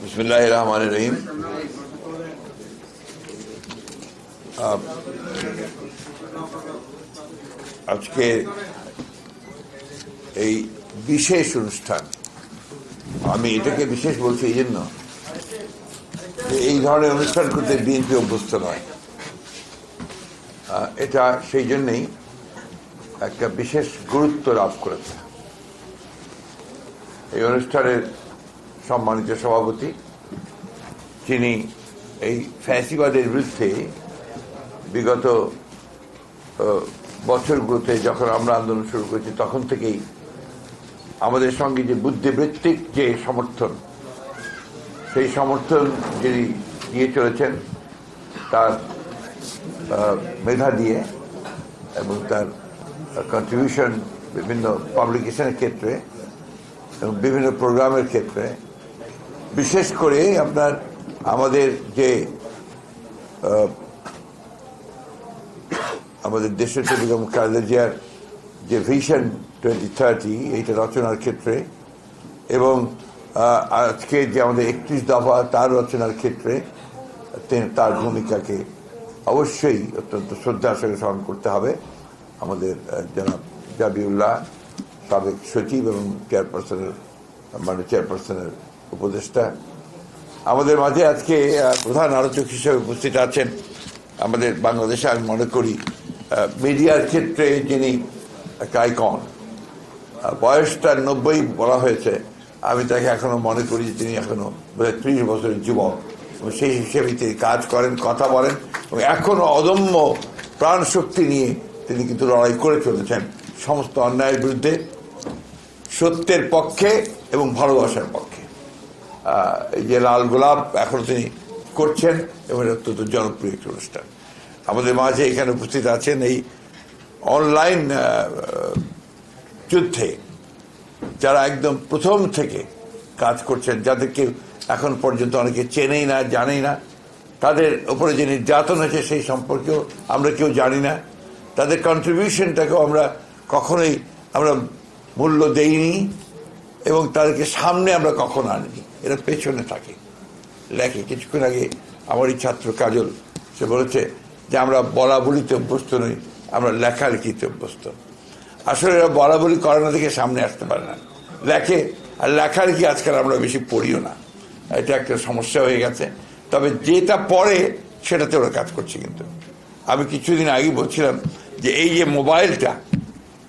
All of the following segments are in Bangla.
বিসমিল্লাহির রহমানির রহিম। আজকে এই বিশেষ অনুষ্ঠান, আমি এটাকে বিশেষ বলছি এই জন্য যে এই ধরনের অনুষ্ঠান করতে বিএনপি অভ্যস্ত নয়। এটা সেই জন্যই একটা বিশেষ গুরুত্ব লাভ করেছে। এই অনুষ্ঠানের সম্মানিত সভাপতি, যিনি এই ফ্যাসিবাদের বিরুদ্ধে বিগত বছরগুলোতে যখন আমরা আন্দোলন শুরু করেছি তখন থেকেই আমাদের সঙ্গে যে বুদ্ধিবৃত্তিক যে সমর্থন, সেই সমর্থন যিনি দিয়ে চলেছেন তার মেধা দিয়ে এবং তার কন্ট্রিবিউশন বিভিন্ন পাবলিকেশনের ক্ষেত্রে এবং বিভিন্ন প্রোগ্রামের ক্ষেত্রে, বিশেষ করে আপনার আমাদের যে আমাদের দেশের বেগম খালেদা জিয়ার যে ভিশন 2030 এইটা রচনার ক্ষেত্রে এবং আজকে যে আমাদের 31 দফা তার রচনার ক্ষেত্রে তার ভূমিকাকে অবশ্যই অত্যন্ত শ্রদ্ধার সঙ্গে স্মরণ করতে হবে। আমাদের জনাব জাবিউল্লাহ, সাবেক সচিব এবং চেয়ারপারসনের উপদেষ্টা, আমাদের মাঝে আজকে প্রধান আলোচক হিসেবে উপস্থিত আছেন আমাদের বাংলাদেশে আমি মনে করি মিডিয়ার ক্ষেত্রে যিনি একটা আইকন। বয়সটা 90 বলা হয়েছে, আমি তাকে এখনো মনে করি যে তিনি এখনো 30 বছরের যুবক এবং সেই হিসেবে তিনি কাজ করেন, কথা বলেন এবং এখনো অদম্য প্রাণ শক্তি নিয়ে তিনি কিন্তু লড়াই করে চলেছেন সমস্ত অন্যায়ের বিরুদ্ধে, সত্যের পক্ষে এবং ভালোবাসার পক্ষে। এই যে লাল গোলাপ এখনো তিনি করছেন এবং অত্যন্ত জনপ্রিয় একটি অনুষ্ঠান। আমাদের মাঝে এখানে উপস্থিত আছেন এই অনলাইন যুদ্ধে যারা একদম প্রথম থেকে কাজ করছেন, যাদেরকে এখন পর্যন্ত অনেকে চেনেই না, জানেই না, তাদের উপরে যে নির্যাতন হয়েছে সেই সম্পর্কেও আমরা কেউ জানি না, তাদের কন্ট্রিবিউশনটাকেও আমরা কখনোই মূল্য দেইনি এবং তাদেরকে সামনে আমরা কখনো আনিনি। এরা পেছনে থাকে, লেখে। কিছুক্ষণ আগে আমার এই ছাত্র কাজল, সে বলেছে যে আমরা বলা বলিতে অভ্যস্ত নই, আমরা লেখালেখিতে অভ্যস্ত। আসলে এরা বলা বলি করে না দেখে সামনে আসতে পারে না, লেখে। আর লেখালেখি আজকাল আমরা বেশি পড়িও না, এটা একটা সমস্যা হয়ে গেছে। তবে যেটা পড়ে সেটাতে ওরা কাজ করছে। কিন্তু আমি কিছুদিন আগে বলছিলাম যে এই যে মোবাইলটা,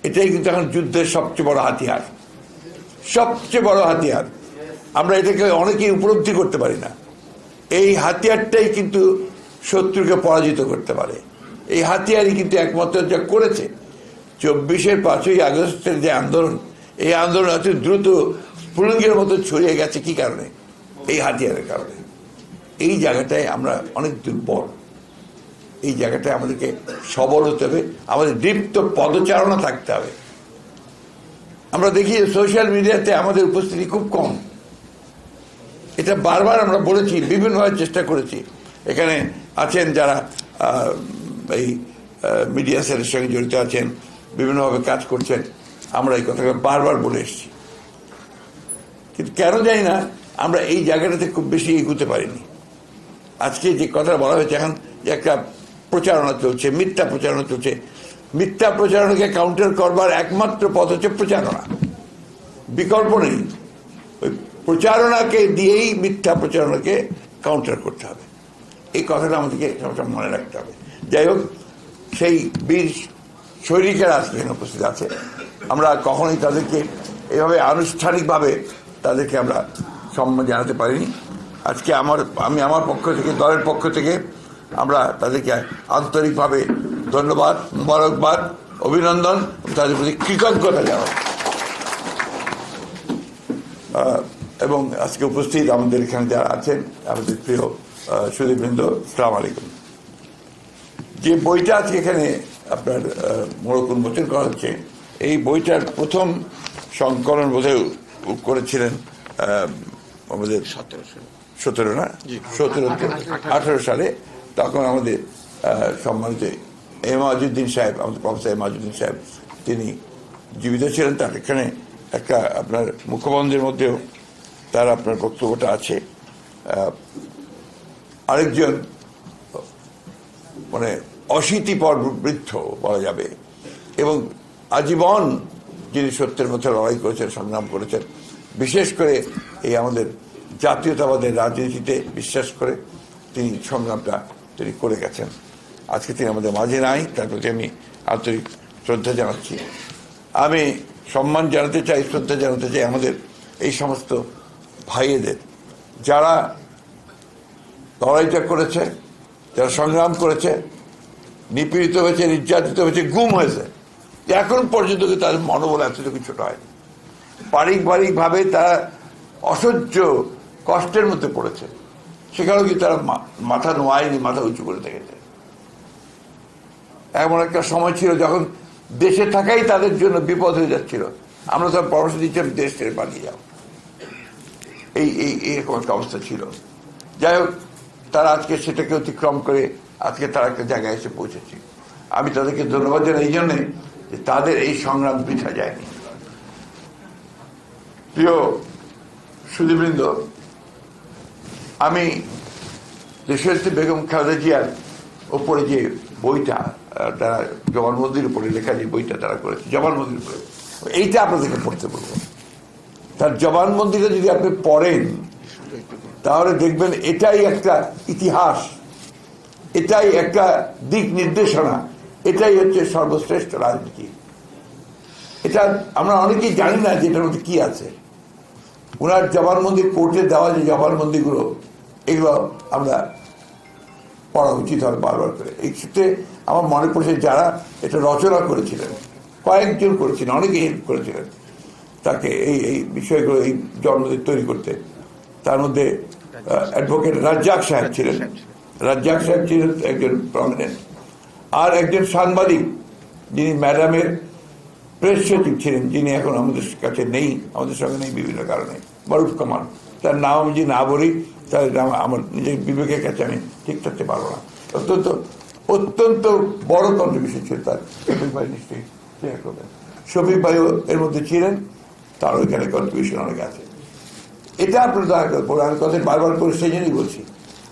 এটাই কিন্তু এখন যুদ্ধের সবচেয়ে বড় হাতিয়ার, সবচেয়ে বড় হাতিয়ার। আমরা এটাকে অনেকেই উপলব্ধি করতে পারি না। এই হাতিয়ারটাই কিন্তু শত্রুকে পরাজিত করতে পারে। এই হাতিয়ারই কিন্তু একমাত্র যা করেছে 24-এর 5ই আগস্টের যে আন্দোলন, এই আন্দোলন এত দ্রুত স্ফুলিঙ্গের মতো ছড়িয়ে গেছে। কি কারণে? এই হাতিয়ারের কারণে। এই জায়গাটায় আমরা অনেক দুর্বল। এই জায়গাটায় আমাদেরকে সবল হতে হবে, আমাদের দীপ্ত পদচারণা থাকতে হবে। আমরা দেখি সোশ্যাল মিডিয়াতে আমাদের উপস্থিতি খুব কম। এটা বারবার আমরা বলেছি, বিভিন্নভাবে চেষ্টা করেছি। এখানে আছেন যারা এই মিডিয়া সেলের সঙ্গে জড়িত আছেন, বিভিন্নভাবে কাজ করছেন, আমরা এই কথাটা বারবার বলে এসেছি। কিন্তু কেন জানি না আমরা এই জায়গাটাতে খুব বেশি এগোতে পারিনি। আজকে যে কথা বলা হয়েছে, এখন যে একটা প্রচারণা চলছে, মিথ্যা প্রচারণা চলছে, মিথ্যা প্রচারণাকে কাউন্টার করবার একমাত্র পথ হচ্ছে প্রচারণা, বিকল্প নেই। ওই প্রচারণাকে দিয়েই মিথ্যা প্রচারণাকে কাউন্টার করতে হবে। এই কথাটা আমাদেরকে সবসময় মনে রাখতে হবে। যাই হোক, সেই বীর সৈনিকেরা আজকে এখানে উপস্থিত আছে। আমরা কখনোই তাদেরকে এভাবে আনুষ্ঠানিকভাবে তাদেরকে আমরা সম্মান জানাতে পারিনি। আজকে আমি আমার পক্ষ থেকে, দলের পক্ষ থেকে আমরা তাদেরকে আন্তরিকভাবে ধন্যবাদ, মোবারকবাদ, অভিনন্দন, তাদের প্রতি কৃতজ্ঞতা জানাব। এবং আজকে উপস্থিত আমাদের এখানে যারা আছেন, আমাদের প্রিয় সুধীবৃন্দ, আসসালামু আলাইকুম। যে বইটা আজকে এখানে আপনার মোড়ক উন্মোচন করা হচ্ছে, এই বইটার প্রথম সংকলন বোধহয় করেছিলেন আমাদের 18 সালে। তখন আমাদের সম্মানিত এমাজউদ্দিন সাহেব, আমাদের প্রফেসর এমাজউদ্দিন সাহেব, তিনি জীবিত ছিলেন। তার এখানে একটা আপনার মুখবন্ধের মধ্যেও তার আপনার বক্তব্যটা আছে। আরেকজন মানে অশীতিপর বৃদ্ধ বলা যাবে, এবং আজীবন যিনি সত্যের পথে লড়াই করেছেন, সংগ্রাম করেছেন, বিশেষ করে এই আমাদের জাতীয়তাবাদের রাজনীতিতে বিশ্বাস করে তিনি সংগ্রামটা তিনি করে গেছেন। আজকে তিনি আমাদের মাঝে নাই, তার প্রতি আমি আন্তরিক শ্রদ্ধা জানাচ্ছি। আমি সম্মান জানাতে চাই, শ্রদ্ধা জানাতে চাই আমাদের এই সমস্ত ভাইয়েদের যারা লড়াইটা করেছে, যারা সংগ্রাম করেছে, নিপীড়িত হয়েছে, নির্যাতিত হয়েছে, গুম হয়েছে, এখন পর্যন্ত তাদের মনোবল এতটুকু ছোট হয়নি। পারিবারিকভাবে তারা অসহ্য কষ্টের মধ্যে পড়েছে, সেখানেও কি তারা মাথা নোয়ায়নি, মাথা উঁচু করে দেখেছে। এমন একটা সময় ছিল যখন দেশে থাকাই তাদের জন্য বিপদ হয়ে যাচ্ছিল, আমরা তার পরামর্শ দিচ্ছিলাম দেশ ছেড়ে পালিয়ে যাও, এইরকম একটা অবস্থা ছিল। যাই হোক, তারা আজকে সেটাকে অতিক্রম করে আজকে তারা একটা জায়গায় এসে পৌঁছেছে। আমি তাদেরকে ধন্যবাদ জানাই এই জন্যে যে তাদের এই সংগ্রাম বৃথা যায়নি। প্রিয় সুধীবৃন্দ, আমি দেশনেত্রী বেগম খালেদা জিয়ার ওপরে যে বইটা তারা জবানবন্দির উপরে লেখা, যে বইটা তারা করেছে জবানবন্দির উপরে, এইটা আপনাদেরকে পড়তে বলবো। তার জবানবন্দিটা যদি আপনি পড়েন তাহলে দেখবেন এটাই একটা ইতিহাস, এটাই একটা দিক নির্দেশনা, এটাই হচ্ছে সর্বশ্রেষ্ঠ রাজনীতি। এটা আমরা অনেকেই জানি না যে এটার মধ্যে কি আছে। ওনার জবানবন্দি, কোর্টে দেওয়া যে জবানবন্দিগুলো, এগুলো আমরা পড়া উচিত হবে বারবার করে। এই ক্ষেত্রে আমার মনে পড়ছে যারা এটা রচনা করেছিলেন, কয়েকজন করেছিলেন, অনেকে হেল্প করেছিলেন তাকে এই বিষয়গুলো, এই জবানবন্দি তৈরি করতে। তার মধ্যে অ্যাডভোকেট রাজ্জাক সাহেব ছিলেন, রাজ্জাক সাহেব ছিলেন একজন প্রমিনেন্ট। আর একজন সাংবাদিক যিনি ম্যাডামের প্রেস সচিব ছিলেন, যিনি এখন আমাদের কাছে নেই, আমাদের সঙ্গে নেই বিভিন্ন কারণে, মারুফ কামাল। তার নাম আমি যদি না বলি তাহলে আমার নিজের বিবেকের কাছে আমি ঠিক থাকতে পারবো না। অত্যন্ত অত্যন্ত বড় কন্ট্রিবিউশন ছিল তার। শফিক ভাই নিশ্চয়ই শেয়ার করবেন, শফিক ভাইও এর মধ্যে ছিলেন, তার ওইখানে কন্ট্রিবিউশন অনেক আছে। এটা আপনার দয়া করে পড়ে, আমি কথা বারবার করে সেই জন্যই বলছি।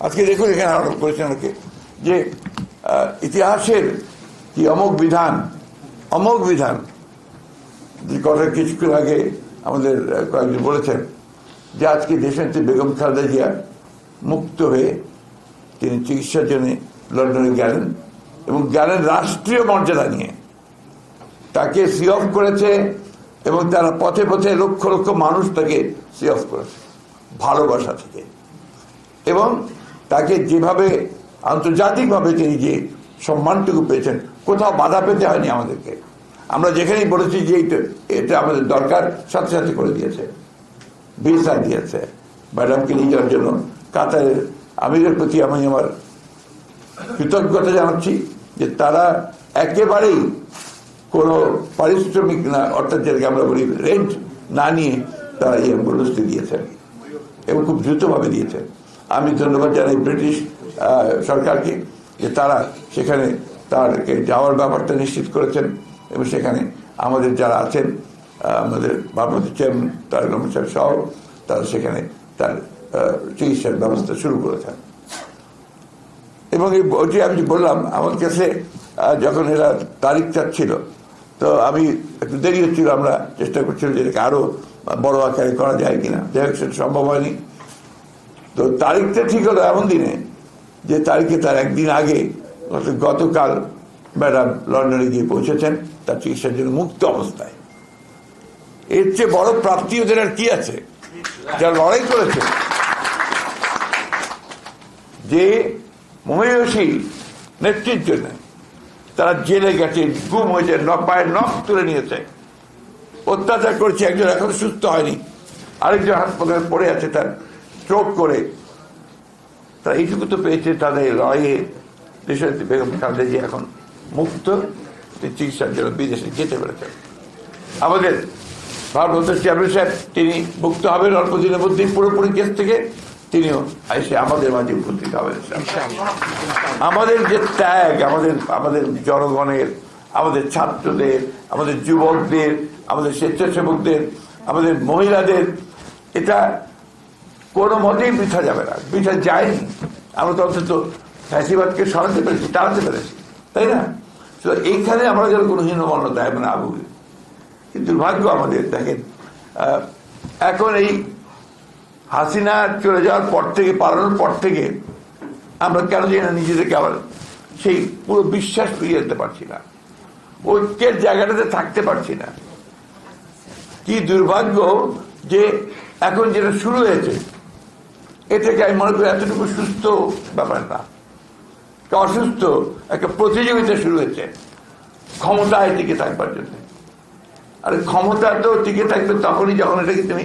আজকে দেখুন এখানে আরোপ করেছেন অনেকে যে ইতিহাসের কি অমোঘ বিধান, অমোঘ বিধান, যে কথা কিছুক্ষণ আগে আমাদের কয়েকজন বলেছেন যে আজকে দেশনেত্রী বেগম খালেদা জিয়া মুক্ত হয়ে তিনি চিকিৎসার জন্য লন্ডনে গেলেন, এবং গেলেন রাষ্ট্রীয় মর্যাদা নিয়ে। তাকে সি অফ করেছে, এবং তারা পথে পথে লক্ষ লক্ষ মানুষ তাকে সি অফ করেছে ভালোবাসা থেকে। এবং তাকে যেভাবে আন্তর্জাতিকভাবে তিনি যে সম্মানটুকু পেয়েছেন, কোথাও বাধা পেতে হয়নি আমাদেরকে। আমরা যেখানেই বলেছি যে এটা আমাদের দরকার, সাথে সাথে করে দিয়েছে, ভিসা দিয়েছে ম্যাডামকে নিয়ে যাওয়ার জন্য। কাতারের আমিরের প্রতি আমি আমার কৃতজ্ঞতা জানাচ্ছি যে তারা একেবারেই কোনো পারিশ্রমিক না, অর্থাৎ যেটাকে আমরা বলি রেন্ট না নিয়ে তারা এই অ্যাম্বুলেন্সটি দিয়েছেন, এবং খুব দ্রুতভাবে দিয়েছেন। আমি ধন্যবাদ জানাই ব্রিটিশ সরকারকে যে তারা সেখানে তারকে যাওয়ার ব্যাপারটা নিশ্চিত করেছেন, এবং সেখানে আমাদের যারা আছেন, আমাদের ভারপ্রাপ্ত চেয়ারম্যান তারেক রহমান সাহেব সহ, তারা সেখানে তার চিকিৎসার ব্যবস্থা শুরু করেছেন। এবং এই বইটি আমি বললাম, আমার কাছে যখন এরা তারিখ চাচ্ছিল, তো আমি একটু দেরি হচ্ছিল, আমরা চেষ্টা করছিলাম যে এটাকে আরো বড় আকারে করা যায় কিনা, যাই হোক সেটা সম্ভব হয়নি। তো তারিখটা ঠিক হলো এমন দিনে যে তারিখে তার একদিন আগে, গতকাল ম্যাডাম লন্ডনে গিয়ে পৌঁছেছেন তার চিকিৎসার জন্য মুক্ত অবস্থায়। এর চেয়ে বড় প্রাপ্তি ওদের আর কি আছে, যারা লড়াই করেছে, যে মহিষী নেত্রীর জন্য তারা জেলে গেছে, গুম হয়েছে, পায়ের নখ তুলে নিয়েছে, অত্যাচার করছে, একজন এখন সুস্থ হয়নি, আরেকজন হাসপাতালে পড়ে আছে তার স্ট্রোক করে। তারা এইটুকু তো পেয়েছে তাদের লড়াইয়ে। দেশনেত্রী বেগম খালেদা জিয়া এখন মুক্ত, চিকিৎসার জন্য বিদেশে যেতে পেরেছেন। আমাদের ভারপ্রাপ্ত চেয়ারম্যান সাহেব তিনি মুক্ত হবেন অল্প দিনের মধ্যেই পুরোপুরি কেস থেকে, তিনিও এসে আমাদের মাঝে উপস্থিত হবেন। আমাদের যে ত্যাগ, আমাদের জনগণের, আমাদের ছাত্রদের, আমাদের যুবকদের, আমাদের স্বেচ্ছাসেবকদের, আমাদের মহিলাদের, এটা কোনো মতেই বৃথা যাবে না, বৃথা যায়নি। আমরা তো অন্তত ফ্যাসিবাদকে সরাতে পেরেছি, টানতে পেরেছি, তাই না? তো এইখানে আমরা যেন কোনো হীনমন্যতা না ভুগি। কিন্তু দুর্ভাগ্য আমাদের, দেখেন এখন এই হাসিনা চলে যাওয়ার পর থেকে, পালানোর পর থেকে আমরা কেন জানি না নিজেদেরকে আবার সেই পুরো বিশ্বাস ফিরিয়ে যেতে পারছি না, ঐক্যের জায়গাটাতে থাকতে পারছি না। কি দুর্ভাগ্য যে এখন যেটা শুরু হয়েছে এটাকে আমি মনে করি এতটুকু সুস্থ ব্যাপার না, অসুস্থ একটা প্রতিযোগিতা শুরু হয়েছে ক্ষমতায় টিকে থাকবার জন্য। আর ক্ষমতা তো টিকে থাকবে তখনই যখন এটাকে তুমি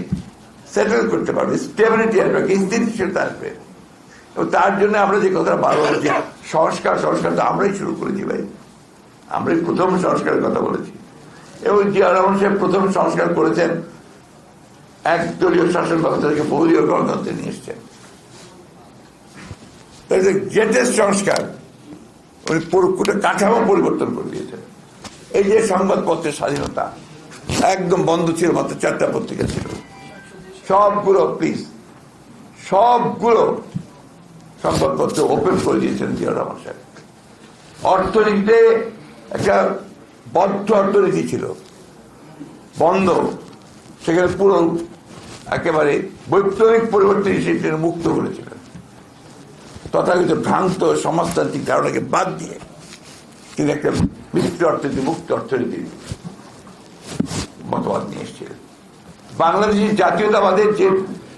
সেটেল করতে পারবে, স্টেবিলিটি আসবে, স্থিতিশীলতা আসবে। এবং তার জন্য আমরা যে কথাটা বারবার বলছি, সংস্কার তো আমরাই শুরু করেছি ভাই, আমরাই প্রথম সংস্কারের কথা বলেছি। এবং জিয়া রহমান সাহেব প্রথম সংস্কার করেছেন, একদলীয় শাসন ব্যবস্থা থেকে বহুদলীয় গণতন্ত্রে নিয়ে এসছেন। গ্রেটেস্ট সংস্কার, উনি পুরোটা কাঠামো পরিবর্তন করে দিয়েছেন। এই যে সংবাদপত্রের স্বাধীনতা একদম বন্ধ ছিল, মাত্র 4টা পত্রিকা ছিল, সবগুলো প্লিজ সবগুলো সংবাদপত্র ওপেন করে দিয়েছেন জিয়া রহমান সাহেব। অর্থনীতিতে একটা বদ্ধ অর্থনীতি ছিল, বন্ধ, সেখানে পুরো একেবারে বৈপ্লবিক পরিবর্তন সেটা মুক্ত করেছিলেন। তথাকথিত ভ্রান্ত সমাজতান্ত্রিক ধারণাকে বাদ দিয়ে তিনি একটা মিশ্র অর্থনীতি, মুক্ত অর্থনীতির মতবাদ নিয়ে এসেছিলেন। বাংলাদেশের জাতীয়তাবাদের যে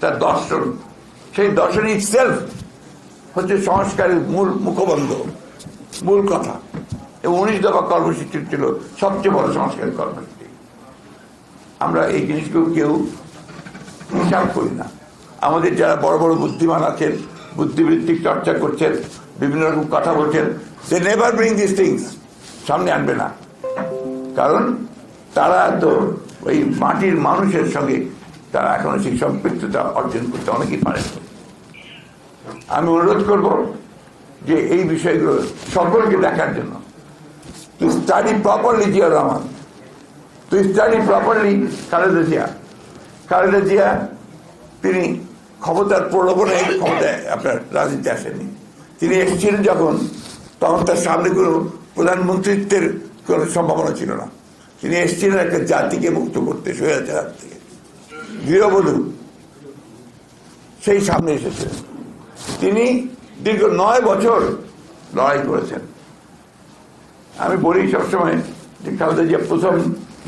তার দর্শন, সেই দর্শন ইটসেলফ হচ্ছে সংস্কারের মূল মুখবন্ধ, মূল কথা। এবং 19 দফা কর্মসূচি ছিল সবচেয়ে বড় সংস্কারের কর্মসূচি। আমরা এই জিনিসগুলো কেউ হিসাব করি না। আমাদের যারা বড় বড় বুদ্ধিমান আছেন, বুদ্ধিবৃত্তিক চর্চা করছেন, বিভিন্ন রকম কথা বলছেন, they never bring this things, সামনে আনবে না। কারণ তারা তো ওই মাটির মানুষের সঙ্গে তারা এখনো সেই সম্পৃক্ততা অর্জন করতে অনেকেই পারেন। আমি অনুরোধ করব যে এই বিষয়গুলো সকলকে দেখার জন্য, to study properly Zia Rahman, to study properly Khaleda Zia. তিনি ক্ষমতার প্রলোভনে ক্ষমতায় আপনার রাজনীতি আসেননি। তিনি এসেছিলেন যখন, তখন তার সামনে কোনো প্রধানমন্ত্রিত্বের কোনো সম্ভাবনা ছিল না। তিনি এসেছিলেন একটা জাতিকে মুক্ত করতে, স্বৈরাচার হাত থেকে, গৃহবধূ সেই সামনে এসেছিলেন। তিনি দীর্ঘ 9 বছর লড়াই করেছেন। আমি বলি সবসময় যে খালেদা জিয়া প্রথম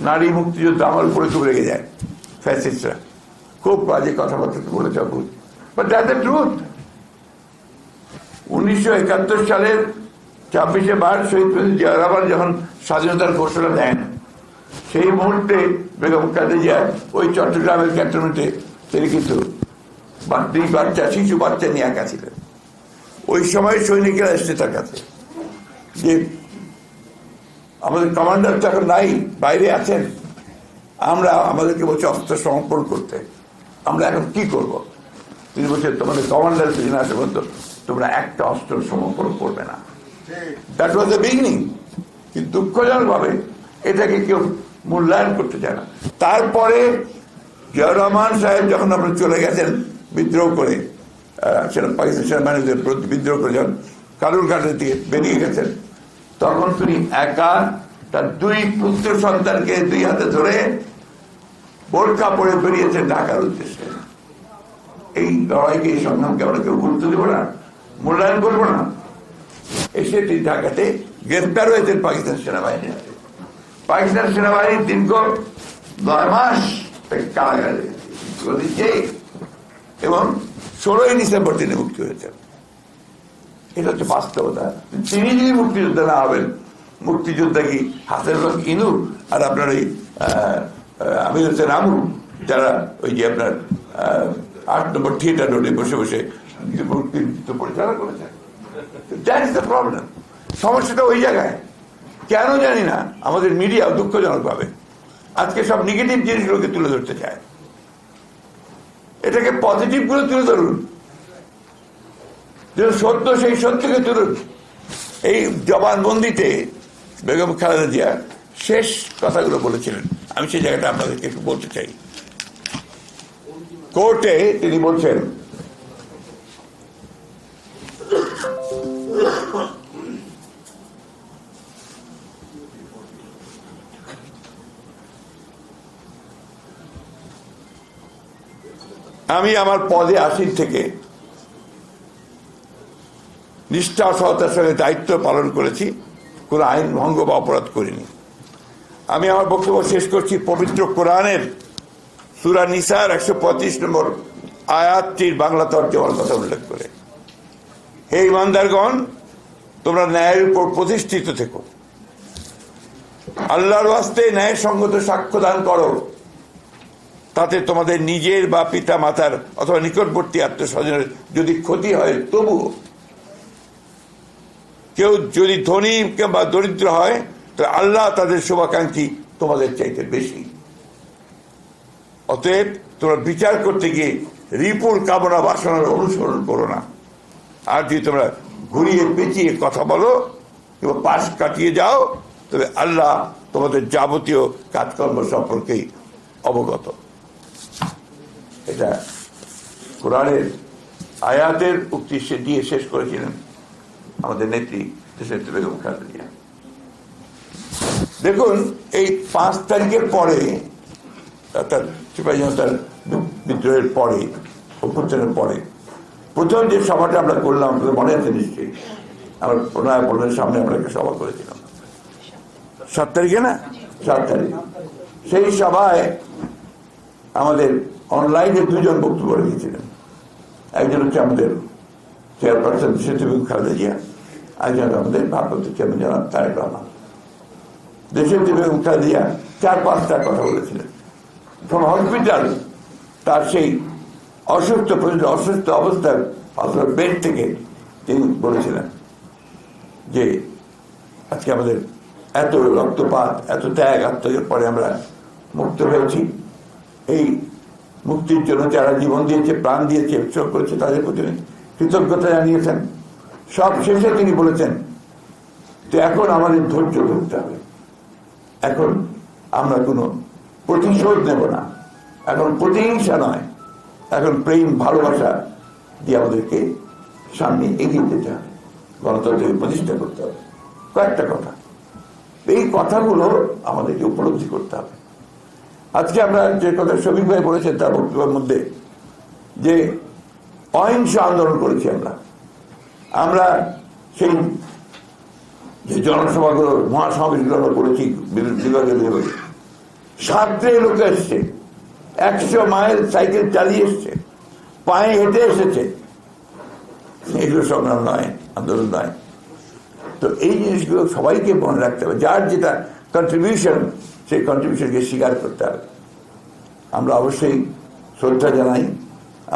নারী মুক্তিযোদ্ধা, আমার উপরে খুব রেগে যায় ফ্যাসিস্টরা, খুব বাজে কথাবার্তা বলেছে, বাট দ্যাটস দ্য ট্রুথ। 1971 সালের 26শে মার্চ শহীদ প্রেসিডেন্ট জিয়া রহমান যখন স্বাধীনতার ঘোষণা দেন, সেই মুহূর্তে বেগম খালেদা জিয়া ওই চট্টগ্রামের ক্যান্টনমেন্টে তিনি কিন্তু শিশু বাচ্চা নিয়ে একা ছিলেন। ওই সময় সৈনিকেরা এসছে তার কাছে যে আমাদের কমান্ডার তো এখন নাই, বাইরে আছেন, আমাদেরকে বলছে অস্ত্র সমর্পণ করতে, আমরা এখন কি করব? তিনি বলছেন তোমাদের কমান্ডার যদি আসে বলতো তোমরা একটা অস্ত্র সমর্পণ করবে না। That was the beginning. কিন্তু দুঃখজনক ভাবে এটাকে কেউ মূল্যায়ন করতে চায় না। তারপরে জিয়া রহমান সাহেব যখন আপনার চলে গেছেন বিদ্রোহ করে, সেটা পাকিস্তান সেনাবাহিনীদের প্রতি বিদ্রোহ করে যখন কালুরঘাটের দিকে বেরিয়ে গেছেন, তখন তিনি একা তার 2 পুত্র সন্তানকে 2 হাতে ধরে বোরকা পরে বেরিয়েছেন ঢাকার উদ্দেশ্যে। এই লড়াইকে, এই সংগ্রামকে আমরা কেউ গুরুত্ব দেবো না, মূল্যায়ন করবো না। এসে তিনি ঢাকাতে গ্রেফতার হয়েছেন পাকিস্তান সেনাবাহিনী। পাকিস্তান সেনাবাহিনী দীর্ঘ 9 মাস কারাগারে দিচ্ছে এবং 16ই ডিসেম্বর তিনি মুক্তি হয়েছেন। এটা হচ্ছে বাস্তবতা। তিনি যদি মুক্তিযোদ্ধা না হবেন, মুক্তিযোদ্ধা কি হাসিনুল ইনু আর আপনার ওই আমির হোসেন আমু, যারা ওই যে আপনার 8 নম্বর থিয়েটার রোডে বসে বসে মুক্তিযুদ্ধ পরিচালনা করেছেন। That is the problem. সমস্যাটা ওই জায়গায়। কেন জানি না আমাদের মিডিয়া দুঃখজনক ভাবে আজকে সব নেগেটিভ জিনিসগুলোকে তুলে ধরতে চায়। এটাকে পজিটিভ গুলো তুলে ধরুন, যে সত্য সেই সত্যকে তুলুন। এই জবানবন্দিতে বেগম খালেদা জিয়া শেষ কথাগুলো বলেছিলেন, আমি সেই জায়গাটা আপনাদেরকে একটু বলতে চাই। কোর্টে তিনি বলছেন আমি আমার পদে আসীন থেকে নিষ্ঠা সহতার সঙ্গে দায়িত্ব পালন করেছি, কোনো আইন ভঙ্গ বা অপরাধ করিনি। আমি আমার বক্তব্য শেষ করছি পবিত্র কোরআনের সূরা নিসার 135 নম্বর আয়াতটির বাংলা তর্জমার কথা উল্লেখ করে, হে ঈমানদারগণ, তোমরা ন্যায়ের উপর প্রতিষ্ঠিত থেকো, আল্লাহর ওয়াস্তে ন্যায়সঙ্গত সাক্ষ্য দান করো, তাতে তোমাদের নিজের বা পিতা মাতার অথবা নিকটবর্তী আত্মস্বজনের যদি ক্ষতি হয়, তবুও কেউ যদি ধনী কিংবা দরিদ্র হয়, তো আল্লাহ তাদের শুভাকাঙ্ক্ষী তোমাদের চাইতে বেশি। অতএব তোমরা বিচার করতে গিয়ে রিপুর কামনা বাসনার অনুসরণ করো না। আর যদি তোমরা ঘুরিয়ে পেঁচিয়ে কথা বলো কিংবা পাশ কাটিয়ে যাও, তবে আল্লাহ তোমাদের যাবতীয় কাজকর্ম সম্পর্কেই অবগত। এটা কোরআনের আয়াতের উক্তি দিয়ে শেষ করেছিলেন আমাদের নেত্রী দেশনেত্রী বেগম খালেদা জিয়া। দেখুন, এই 5 তারিখের পরে, অর্থাৎ সিপাহী জনতার বিদ্রোহের পরে, অভ্যুত্থানের পরে প্রথম যে সভাটা আমরা করলাম, মনে আছে নিশ্চয়ই, আমরা প্রণয় ভবনের সামনে আমরা একটা সভা করেছিলাম 7 তারিখে, না 7 তারিখ। সেই সভায় আমাদের অনলাইনে 2 জন বক্তব্য রেখেছিলেন। একজন হচ্ছে আমাদের চেয়ারপারসন দেশনেত্রী বেগম খালেদা জিয়া, একজন আমাদের ভারপ্রাপ্ত চেয়ারম্যান জনাব তারেক রহমান। দেশনেত্রী বেগম খালেদা জিয়া 4-5টা কথা বলেছিলেন। ফ্রম হসপিটাল, তার সেই অসুস্থ অবস্থার বেড থেকে তিনি বলেছিলেন যে আজকে আমাদের এত রক্তপাত, এত ত্যাগ আত্মত্যাগের পরে আমরা মুক্ত হয়েছি। এই মুক্তির জন্য যারা জীবন দিয়েছে, প্রাণ দিয়েছে, উৎসর্গ করেছে, তাদের প্রতি কৃতজ্ঞতা জানিয়েছেন। সব শেষে তিনি বলেছেন, তো এখন আমাদের ধৈর্য ধরতে হবে, এখন আমরা কোনো প্রতিশোধ নেব না, এখন প্রতিহিংসা নয়, এখন প্রেম ভালোবাসা দিয়ে আমাদেরকে সামনে এগিয়ে যেতে হবে, গণতন্ত্রকে প্রতিষ্ঠা করতে হবে। কয়েকটা কথা, এই কথাগুলো আমাদেরকে উপলব্ধি করতে হবে। আজকে আমরা যে কথা শফিক ভাই বলেছেন তার বক্তব্যের মধ্যে, যে অহিংস আন্দোলন করেছি আমরা সেই যে জনসভাগুলো, মহাসমাবেশগুলো আমরা করেছি বিভাগে বিভাগে, 7 লোক এসছে, 100 মাইল সাইকেল চালিয়ে এসছে, পায়ে হেঁটে এসেছে। এগুলো সংগ্রাম নয়, আন্দোলন নয়। তো এই জিনিসগুলো সবাইকে মনে রাখতে হবে, যার যেটা কন্ট্রিবিউশন, সেই কন্ট্রিবিউশনকে স্বীকার করতে হবে। আমরা অবশ্যই শ্রদ্ধা জানাই,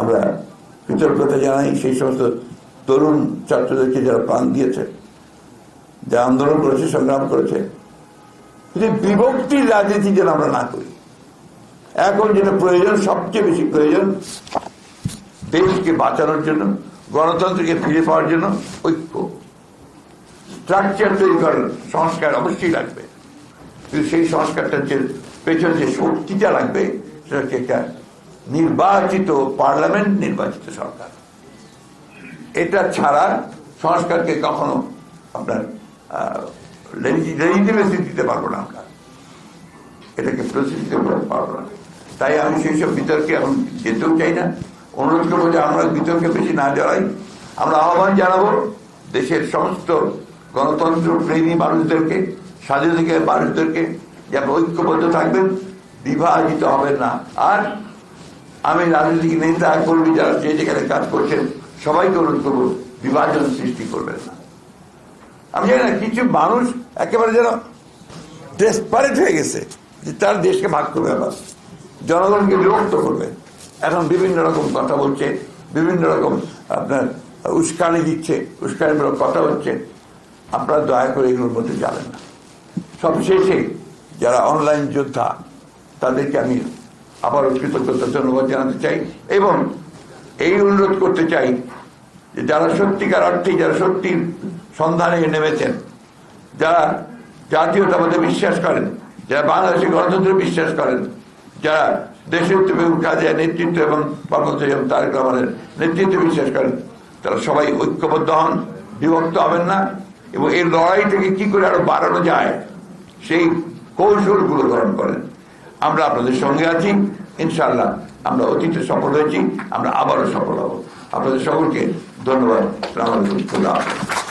আমরা কৃতজ্ঞতা জানাই সেই সমস্ত তরুণ ছাত্রদেরকে যারা প্রাণ দিয়েছে, যারা আন্দোলন করেছে, সংগ্রাম করেছে। কিন্তু বিভক্তির রাজনীতি যেন আমরা না করি। এখন যেটা প্রয়োজন, সবচেয়ে বেশি প্রয়োজন, দেশকে বাঁচানোর জন্য, গণতন্ত্রকে ফিরে পাওয়ার জন্য ঐক্য, স্ট্রাকচার তৈরি করার সংস্কার অবশ্যই লাগবে। কিন্তু সেই সংস্কারটার যে পেছনে যে শক্তিটা লাগবে, সেটা হচ্ছে একটা নির্বাচিত পার্লামেন্ট, নির্বাচিত সরকার। এটা ছাড়া সংস্কারকে কখনো আপনার লেজিটিমেসি দিতে পারবো না, আমরা এটাকে প্রতিষ্ঠিত করতে পারবো না। তাই আমি সেই সব বিতর্কে এখন যেতেও চাই না। অনুরোধ করবো যে আমরা বিতর্কে বেশি না জড়াই। আমরা আহ্বান জানাবো দেশের সমস্ত গণতন্ত্র প্রেমী মানুষদেরকে, স্বাধীনতার মানুষদেরকে, যে ঐক্যবদ্ধ থাকবেন, বিভাজিত হবেন না। আর আমি রাজনৈতিক নেতা কর্মী যারা যে যেখানে কাজ করছেন, সবাইকে অনুরোধ করবো বিভাজন সৃষ্টি করবেন না। আমি জানি না, কিছু মানুষ একেবারে যেন ডেসপারেট হয়ে গেছে যে তার দেশকে ভাগ করবে, আবার জনগণকে বিরক্ত করবে। এখন বিভিন্ন রকম কথা বলছে, বিভিন্ন রকম আপনার উস্কানি দিচ্ছে, উস্কানিমূলক কথা হচ্ছে। আপনারা দয়া করে এগুলোর মধ্যে যাবেন না। সবশেষে যারা অনলাইন যোদ্ধা, তাদেরকে আমি আবারও কৃতজ্ঞতা ধন্যবাদ জানাতে চাই, এবং এই অনুরোধ করতে চাই যে যারা সত্যিকার অর্থে, যারা সত্যির সন্ধানে নেমেছেন, যারা জাতীয়তাবাদে বিশ্বাস করেন, যারা বাংলাদেশের গণতন্ত্রে বিশ্বাস করেন, যারা দেশের কাজে নেতৃত্ব এবং পার্বত্য এবং তারেক রহমানের নেতৃত্বে বিশ্বাস করেন, তারা সবাই ঐক্যবদ্ধ হন, বিভক্ত হবেন না, এবং এই লড়াইটাকে কি করে আরো বাড়ানো যায় সেই কৌশলগুলো গ্রহণ করেন। আমরা আপনাদের সঙ্গে আছি, ইনশাআল্লাহ। আমরা অতীতে সফল হয়েছি, আমরা আবারও সফল হব। আপনাদের সকলকে ধন্যবাদ। আসসালামু আলাইকুম।